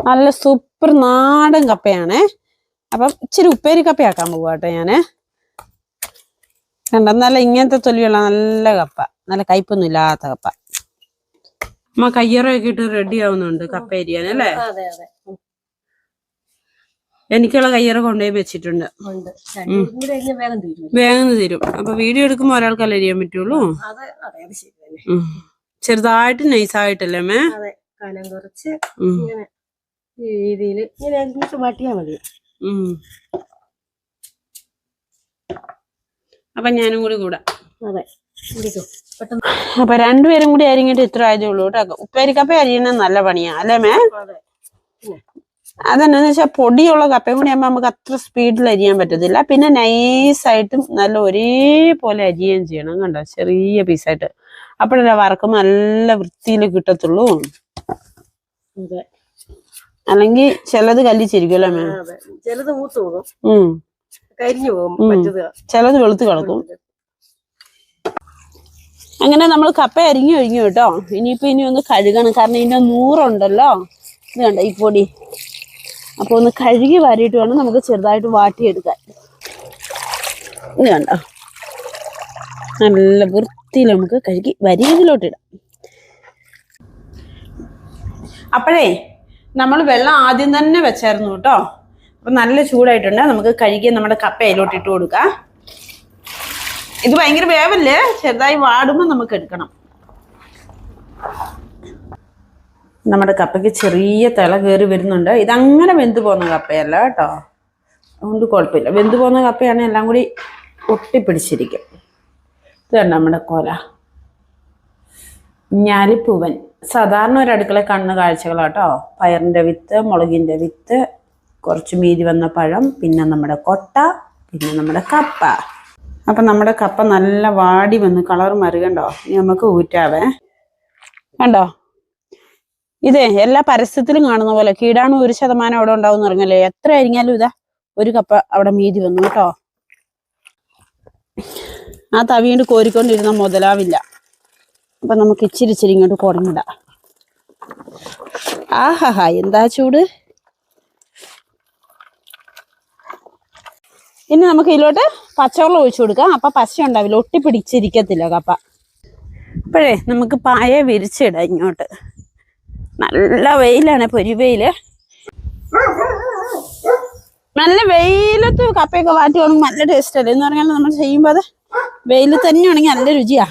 നല്ല സൂപ്പർ നാടൻ കപ്പയാണേ. അപ്പം ഇച്ചിരി ഉപ്പേരി കപ്പയാക്കാൻ പോവാ കേട്ടോ ഞാന്. കണ്ട നല്ല ഇങ്ങനത്തെ തൊലിയുള്ള നല്ല കപ്പ, നല്ല കയ്പൊന്നും ഇല്ലാത്ത കപ്പ. അമ്മ കയ്യറൊക്കെ ഇട്ട് റെഡി ആവുന്നുണ്ട് കപ്പ അരിയാൻ അല്ലേ? എനിക്കുള്ള കയ്യറ കൊണ്ടുപോയി വെച്ചിട്ടുണ്ട്. വേഗം തീരും. അപ്പൊ വീഡിയോ എടുക്കുമ്പോ ഒരാൾക്കല്ല അരിയാൻ പറ്റുള്ളൂ. ചെറുതായിട്ട് നൈസായിട്ടല്ലേ അമ്മേ? കനം കുറച്ച് രീതിയിൽ മാറ്റിയാ മതി. അപ്പൊ ഞാനും കൂടി കൂടാ. അതെ, അപ്പൊ രണ്ടുപേരും കൂടി അരിഞ്ഞിട്ട് ഇത്ര ആയതേ ഉള്ളൂ കേട്ടോ. ഉപ്പേരിക്കപ്പ അരിയണ നല്ല പണിയാ അല്ലേ മേ? അതെന്നാന്ന് വെച്ചാൽ പൊടിയുള്ള കപ്പയും കൂടി ആകുമ്പോ നമുക്ക് അത്ര സ്പീഡിൽ അരിയാൻ പറ്റത്തില്ല. പിന്നെ നൈസായിട്ടും നല്ല ഒരേപോലെ അരിയുകയും ചെയ്യണം. കണ്ടോ, ചെറിയ പീസായിട്ട്. അപ്പോഴല്ല വറക്കുമ്പോ നല്ല വൃത്തിയിൽ കിട്ടത്തുള്ളൂ. അല്ലെങ്കിൽ ചിലത് കല്ലിച്ചിരിക്കുമല്ലോ മേ? ചിലത് മൂത്ത് പോകും, കരിഞ്ഞു പോകും, ചിലത് വെളുത്ത് കിടക്കും. അങ്ങനെ നമ്മൾ കപ്പ അരിഞ്ഞു കഴിഞ്ഞു കേട്ടോ. ഇനിയിപ്പോ ഇനി ഒന്ന് കഴുകണം, കാരണം ഇതിന്റെ നൂറുണ്ടല്ലോ. ഇത് കണ്ടോ ഈ പൊടി. അപ്പൊ ഒന്ന് കഴുകി വാരിയിട്ട് വേണം നമുക്ക് ചെറുതായിട്ട് വാട്ടിയെടുക്കാൻ. ഇത് കണ്ടോ, നല്ല വൃത്തിയിൽ നമുക്ക് കഴുകി വരിയതിലോട്ടിടാം. അപ്പോഴേ നമ്മൾ വെള്ളം ആദ്യം തന്നെ വെച്ചായിരുന്നു കേട്ടോ. അപ്പൊ നല്ല ചൂടായിട്ടുണ്ട്. നമുക്ക് കഴുകിയ നമ്മുടെ കപ്പ അതിലോട്ട് ഇട്ട് കൊടുക്കാം. ഇത് ഭയങ്കര വേവല്ലേ, ചെറുതായി വാടുമ്പോൾ നമുക്ക് എടുക്കണം. നമ്മുടെ കപ്പയ്ക്ക് ചെറിയ തിള കയറി വരുന്നുണ്ട്. ഇതങ്ങനെ വെന്ത് പോകുന്ന കപ്പയല്ല കേട്ടോ, അതുകൊണ്ട് കുഴപ്പമില്ല. വെന്ത് പോകുന്ന കപ്പയാണെങ്കിൽ എല്ലാം കൂടി ഒട്ടിപ്പിടിച്ചിരിക്കും. ഇത് കണ്ടോ നമ്മുടെ കോല ഞാലിപ്പൂവൻ. സാധാരണ ഒരു അടുക്കള കാണുന്ന കാഴ്ചകളാട്ടോ. പയറിൻ്റെ വിത്ത്, മുളകിൻ്റെ വിത്ത്, കുറച്ച് മീതി വന്ന പഴം, പിന്നെ നമ്മുടെ കൊട്ട, പിന്നെ നമ്മുടെ കപ്പ. അപ്പം നമ്മുടെ കപ്പ നല്ല വാടി വന്ന് കളർ മറുകണ്ടോ. ഇനി നമുക്ക് ഊറ്റാവേ. കണ്ടോ, ഇതേ എല്ലാ പരസ്യത്തിലും കാണുന്ന പോലെ കീടാണു 1% അവിടെ ഉണ്ടാവും എന്ന് പറഞ്ഞല്ലേ. എത്ര അരിഞ്ഞാലും ഇതാ ഒരു കപ്പ അവിടെ മീതി വന്നു കേട്ടോ. ആ തവിണ്ട് കോരിക്കൊണ്ടിരുന്ന മുതലാവില്ല. അപ്പൊ നമുക്ക് ഇച്ചിരി ഇച്ചിരി ഇങ്ങോട്ട് കുടഞ്ഞിടാം. ആഹാ എന്താ ചൂട്. ഇനി നമുക്ക് ഇതിലോട്ട് പച്ചവെള്ളം ഒഴിച്ചു കൊടുക്കാം. അപ്പൊ പശ ഉണ്ടാവില്ല, ഒട്ടിപ്പിടിച്ചിരിക്കത്തില്ല കപ്പ. ഇപ്പോഴേ നമുക്ക് പായ വിരിച്ചിടാം ഇങ്ങോട്ട്. നല്ല വെയിലാണ്, പൊരിവെയില്. നല്ല വെയിലത്ത് കപ്പയൊക്കെ വാട്ടി വേണമെങ്കിൽ നല്ല ടേസ്റ്റ് അല്ലേ എന്ന് പറഞ്ഞാൽ നമ്മൾ ചെയ്യുമ്പോൾ അത് വെയിൽ തന്നെ ആണെങ്കിൽ നല്ല രുചിയാ.